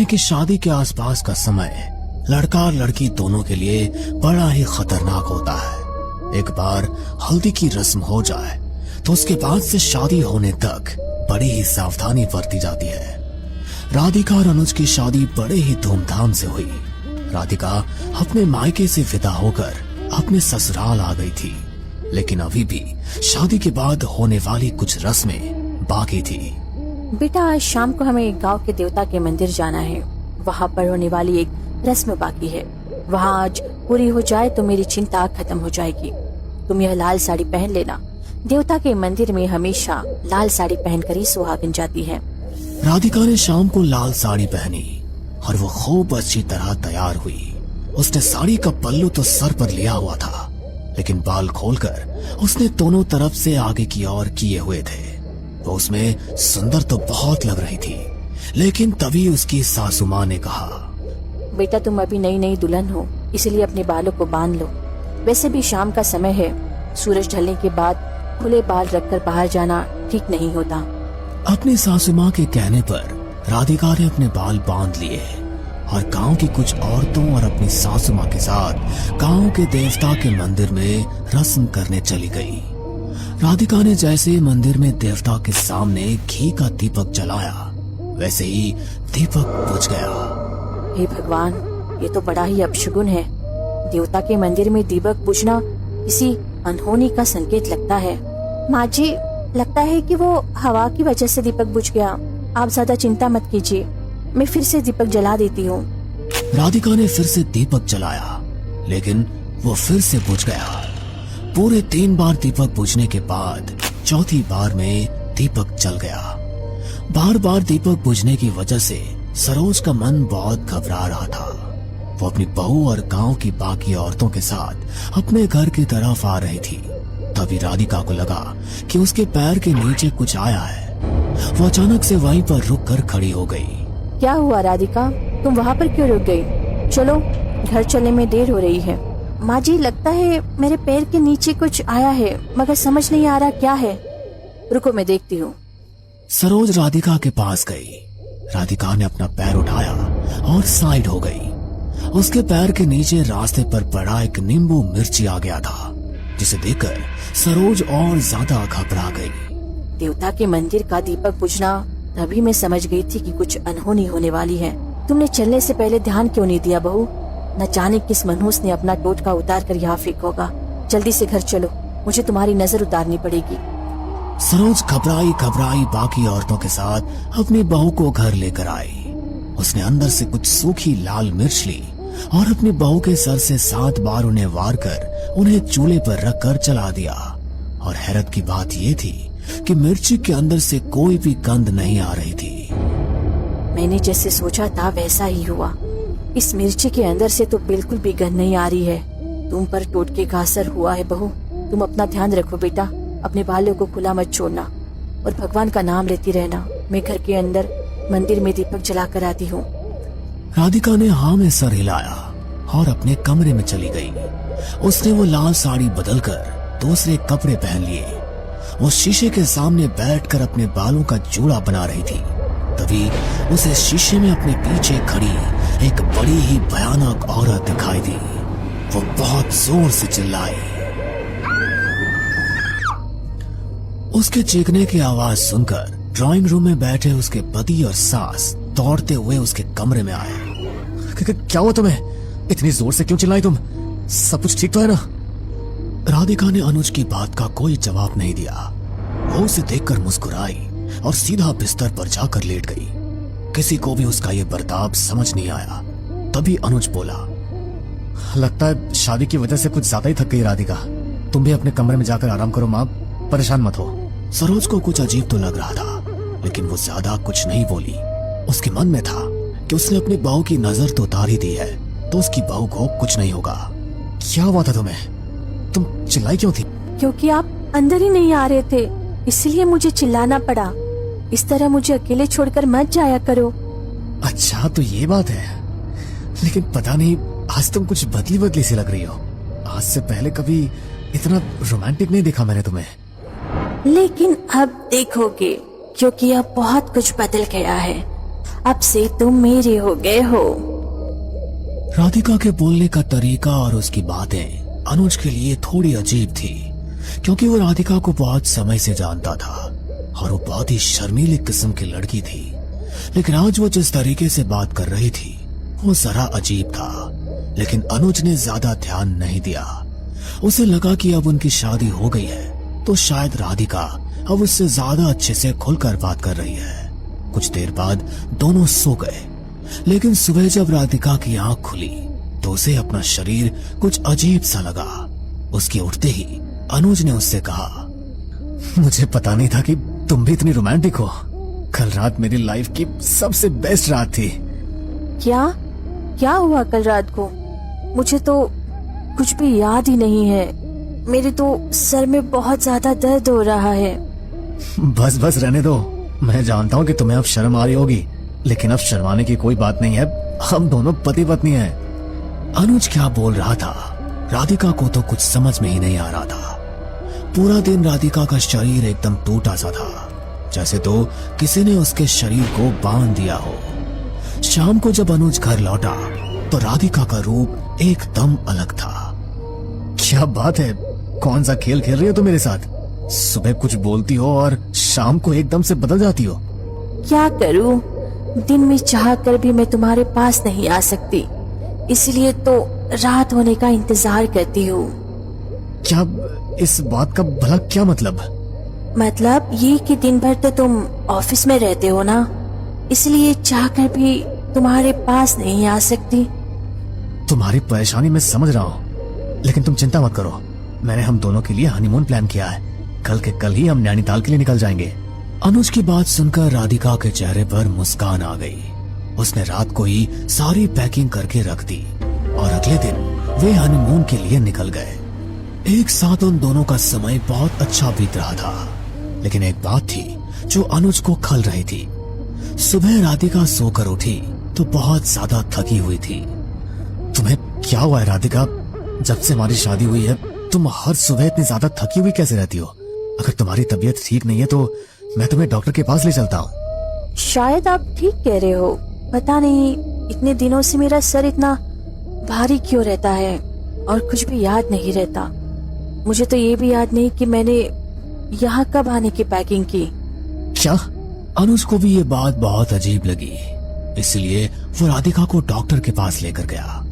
की शादी के आसपास का समय लड़का और लड़की दोनों के लिए बड़ा ही खतरनाक होता है। एक बार हल्दी की रस्म हो जाए तो उसके बाद से शादी होने तक बड़ी ही सावधानी बरती जाती है। राधिका और अनुज की शादी बड़े ही धूमधाम से हुई। राधिका अपने मायके से विदा होकर अपने ससुराल आ गई थी, लेकिन अभी भी शादी के बाद होने वाली कुछ रस्में बाकी थी। बेटा, आज शाम को हमें गांव के देवता के मंदिर जाना है। वहाँ पर होने वाली एक रस्म बाकी है। वहाँ आज पूरी हो जाए तो मेरी चिंता खत्म हो जाएगी। तुम यह लाल साड़ी पहन लेना। देवता के मंदिर में हमेशा लाल साड़ी पहनकर ही सुहागिन जाती है। राधिका ने शाम को लाल साड़ी पहनी और वो खूब अच्छी तरह तैयार हुई। उसने साड़ी का पल्लू तो सर पर लिया हुआ था, लेकिन बाल खोलकर उसने दोनों तरफ से आगे की ओर किए हुए थे। वो उसमें सुंदर तो बहुत लग रही थी, लेकिन तभी उसकी सासू माँ ने कहा, बेटा, तुम अभी नई नई दुल्हन हो, इसलिए अपने बालों को बांध लो। वैसे भी शाम का समय है, सूरज ढलने के बाद खुले बाल रखकर बाहर जाना ठीक नहीं होता। अपनी सासू माँ के कहने पर राधिका ने अपने बाल बांध लिए और गांव की कुछ औरतों और अपनी सासू माँ के साथ गांव के देवता के मंदिर में रस्म करने चली गई। राधिका ने जैसे मंदिर में देवता के सामने घी का दीपक जलाया, वैसे ही दीपक बुझ गया। हे भगवान, ये तो बड़ा ही अपशगुन है। देवता के मंदिर में दीपक बुझना किसी अनहोनी का संकेत लगता है। माँ जी, लगता है कि वो हवा की वजह से दीपक बुझ गया। आप ज्यादा चिंता मत कीजिए, मैं फिर से दीपक जला देती हूँ। राधिका ने फिर से दीपक जलाया, लेकिन वो फिर से बुझ गया। पूरे 3 बार दीपक बुझने के बाद चौथी बार में दीपक जल गया। बार बार दीपक बुझने की वजह से सरोज का मन बहुत घबरा रहा था। वो अपनी बहू और गांव की बाकी औरतों के साथ अपने घर की तरफ आ रही थी। तभी राधिका को लगा कि उसके पैर के नीचे कुछ आया है। वो अचानक से वहीं पर रुक कर खड़ी हो गई। क्या हुआ राधिका, तुम वहाँ पर क्यों रुक गई? चलो, घर चलने में देर हो रही है। माँ जी, लगता है मेरे पैर के नीचे कुछ आया है, मगर समझ नहीं आ रहा क्या है। रुको, मैं देखती हूँ। सरोज राधिका के पास गई। राधिका ने अपना पैर उठाया और साइड हो गई। उसके पैर के नीचे रास्ते पर पड़ा एक नींबू मिर्ची आ गया था, जिसे देखकर सरोज और ज्यादा घबरा गई। देवता के मंदिर का दीपक बुझना, तभी मैं समझ गई थी कि कुछ अनहोनी होने वाली है। तुमने चलने से पहले ध्यान क्यों नहीं दिया बहू? न जाने किस मनहूस ने अपना टोटका उतार कर यहाँ फेंका होगा। जल्दी से घर चलो, मुझे तुम्हारी नजर उतारनी पड़ेगी। सरोज घबराई घबराई बाकी औरतों के साथ अपनी बहू को घर लेकर आई। उसने अंदर से कुछ सूखी लाल मिर्च ली और अपनी बहू के सर से 7 बार उन्हें वार कर उन्हें चूल्हे पर रखकर जला दिया। और हैरत की बात ये थी कि मिर्ची के अंदर से कोई भी गंध नहीं आ रही थी। मैंने जैसे सोचा था वैसा ही हुआ। इस मिर्ची के अंदर से तो बिल्कुल भी गंध नहीं आ रही है। तुम पर टोटके का असर हुआ है बहू। तुम अपना ध्यान रखो बेटा, अपने बालों को खुला मत छोड़ना और भगवान का नाम लेती रहना। मैं घर के अंदर मंदिर में दीपक जला कर आती हूँ। राधिका ने हाँ में सर हिलाया और अपने कमरे में चली गई। उसने वो लाल साड़ी बदलकर दूसरे कपड़े पहन लिए। वो शीशे के सामने बैठकर अपने बालों का जूड़ा बना रही थी। तभी उसे शीशे में अपने पीछे खड़ी एक बड़ी ही भयानक औरत दिखाई दी। वो बहुत जोर से चिल्लाई। उसके चीखने की आवाज सुनकर ड्राइंग रूम में बैठे उसके पति और सास दौड़ते हुए उसके कमरे में आए। क्या हुआ तुम्हें? इतनी जोर से क्यों चिल्लाई तुम? सब कुछ ठीक तो है ना? राधिका ने अनुज की बात का कोई जवाब नहीं दिया। वो उसे देखकर मुस्कुराई और सीधा बिस्तर पर जाकर लेट गई। किसी को भी उसका ये बर्ताव समझ नहीं आया। तभी अनुज बोला, लगता है शादी की वजह से कुछ ज्यादा ही थक गई राधिका। तुम भी अपने कमरे में जाकर आराम करो माँ, परेशान मत हो। सरोज को कुछ अजीब तो लग रहा था, लेकिन वो ज्यादा कुछ नहीं बोली। उसके मन में था कि उसने अपनी बहू की नजर तो उतार ही दी है, तो उसकी बहू को कुछ नहीं होगा। क्या हुआ था तुम्हें? तुम चिल्लाई क्यों थी? क्योंकि आप अंदर ही नहीं आ रहे थे, इसलिए मुझे चिल्लाना पड़ा। इस तरह मुझे अकेले छोड़कर मत जाया करो। अच्छा, तो ये बात है। लेकिन पता नहीं, आज तुम कुछ बदली बदली सी लग रही हो। आज से पहले कभी इतना रोमांटिक नहीं देखा मैंने तुम्हें। लेकिन अब देखोगे, क्योंकि अब बहुत कुछ बदल गया है। अब से तुम मेरे हो गए हो। राधिका के बोलने का तरीका और उसकी बातें अनुज के लिए थोड़ी अजीब थी, क्योंकि वो राधिका को बहुत समय से जानता था और वो बहुत ही शर्मीली किस्म की लड़की थी। लेकिन आज वो जिस तरीके से बात कर रही थी वो जरा अजीब था। लेकिन अनुज ने ज्यादा ध्यान नहीं दिया। उसे लगा कि अब उनकी शादी हो गई है तो शायद राधिका अब उससे ज्यादा अच्छे से खुलकर बात कर रही है। कुछ देर बाद दोनों सो गए, लेकिन सुबह जब राधिका की आंख खुली तो उसे अपना शरीर कुछ अजीब सा लगा। उसके उठते ही अनुज ने उससे कहा, मुझे पता नहीं था कि तुम भी इतनी रोमांटिक हो। कल रात मेरी लाइफ की सबसे बेस्ट रात थी। क्या क्या हुआ कल रात को? मुझे तो कुछ भी याद ही नहीं है। मेरे तो सर में बहुत ज्यादा दर्द हो रहा है। बस बस रहने दो। मैं जानता हूँ कि तुम्हें अब शर्म आ रही होगी, लेकिन अब शर्माने की कोई बात नहीं है। हम दोनों पति पत्नी हैं। अनुज क्या बोल रहा था राधिका को तो कुछ समझ में ही नहीं आ रहा था। पूरा दिन राधिका का शरीर एकदम टूटा सा था, जैसे तो किसी ने उसके शरीर को बांध दिया हो। शाम को जब अनुज घर लौटा तो राधिका का रूप एकदम अलग था। क्या बात है, कौन सा खेल खेल रही हो तुम मेरे साथ? सुबह कुछ बोलती हो और शाम को एकदम से बदल जाती हो। क्या करूं, दिन में चाह कर भी मैं तुम्हारे पास नहीं आ सकती, इसलिए तो रात होने का इंतजार करती हूँ। क्या इस बात का भला क्या मतलब? मतलब ये कि दिन भर तो तुम ऑफिस में रहते हो ना, इसलिए चाह कर भी तुम्हारे पास नहीं आ सकती। तुम्हारी परेशानी मैं समझ रहा हूँ, लेकिन तुम चिंता मत करो। मैंने हम दोनों के लिए हनीमून प्लान किया है। कल के कल ही हम नैनीताल के लिए निकल जाएंगे। अनुज की बात सुनकर राधिका के चेहरे पर मुस्कान आ गई। उसने रात को ही सारी पैकिंग करके रख दी और अगले दिन वे हनीमून के लिए निकल गए। एक साथ उन दोनों का समय बहुत अच्छा बीत रहा था, लेकिन एक बात थी जो अनुज को खल रही थी। सुबह राधिका सोकर उठी तो बहुत ज्यादा थकी हुई थी। तुम्हें क्या हुआ है राधिका? जब से हमारी शादी हुई है तुम हर सुबह इतनी ज्यादा थकी हुई कैसे रहती हो? अगर तुम्हारी तबीयत ठीक नहीं है तो मैं तुम्हें डॉक्टर के पास ले चलता हूँ। शायद आप ठीक कह रहे हो। पता नहीं इतने दिनों से मेरा सर इतना भारी क्यों रहता है और कुछ भी याद नहीं रहता। मुझे तो ये भी याद नहीं कि मैंने यहाँ कब आने की पैकिंग की। क्या? अनुज को भी ये बात बहुत अजीब लगी, इसलिए वो राधिका को डॉक्टर के पास लेकर गया।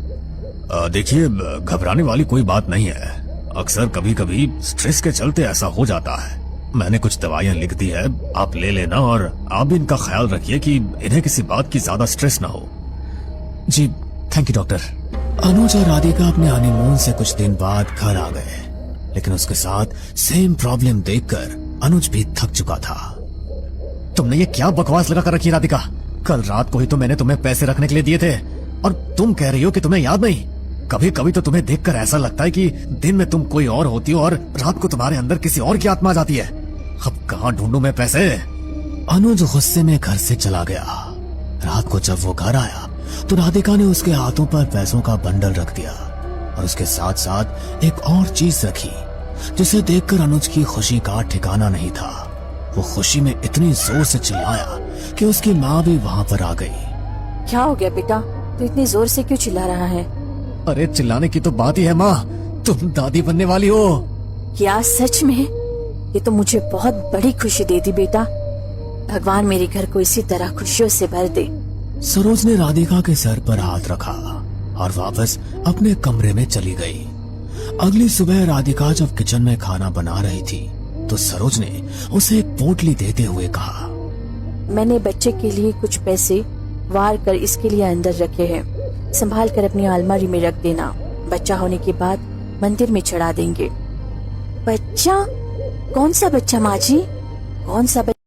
देखिए, घबराने वाली कोई बात नहीं है। अक्सर कभी कभी स्ट्रेस के चलते ऐसा हो जाता है। मैंने कुछ दवाइयां लिख दी है, आप ले लेना और आप भी इनका ख्याल रखिए कि इन्हें किसी बात की ज्यादा स्ट्रेस ना हो। जी थैंक यू डॉक्टर। अनुज और राधिका अपने हनीमून से कुछ दिन बाद घर आ गए, लेकिन उसके साथ सेम प्रॉब्लम देखकर अनुज भी थक चुका था। तुमने ये क्या बकवास लगा कर रखी राधिका? कल रात को ही तो मैंने तुम्हें पैसे रखने के लिए दिए थे और तुम कह रही हो कि तुम्हें याद नहीं। कभी कभी तो तुम्हें देखकर ऐसा लगता है कि दिन में तुम कोई और होती हो और रात को तुम्हारे अंदर किसी और की आत्मा आ जाती है। अब कहाँ ढूंढूं मैं पैसे? अनुज गुस्से में घर से चला गया। रात को जब वो घर आया तो राधिका ने उसके हाथों पर पैसों का बंडल रख दिया और उसके साथ साथ एक और चीज रखी, जिसे देखकर अनुज की खुशी का ठिकाना नहीं था। वो खुशी में इतनी जोर से चिल्लाया कि उसकी माँ भी वहाँ पर आ गई। क्या हो गया बेटा, तू इतनी जोर से क्यों चिल्ला रहा है? अरे चिल्लाने की तो बात ही है माँ, तुम दादी बनने वाली हो। क्या सच में? ये तो मुझे बहुत बड़ी खुशी दे दी बेटा। भगवान मेरे घर को इसी तरह खुशियों से भर दे। सरोज ने राधिका के सर पर हाथ रखा और वापस अपने कमरे में चली गई। अगली सुबह राधिका जब किचन में खाना बना रही थी तो सरोज ने उसे एक पोटली देते हुए कहा, मैंने बच्चे के लिए कुछ पैसे वार कर इसके लिए अंदर रखे हैं, संभाल कर अपनी अलमारी में रख देना। बच्चा होने के बाद मंदिर में चढ़ा देंगे। बच्चा? कौन सा बच्चा माँ जी? कौन सा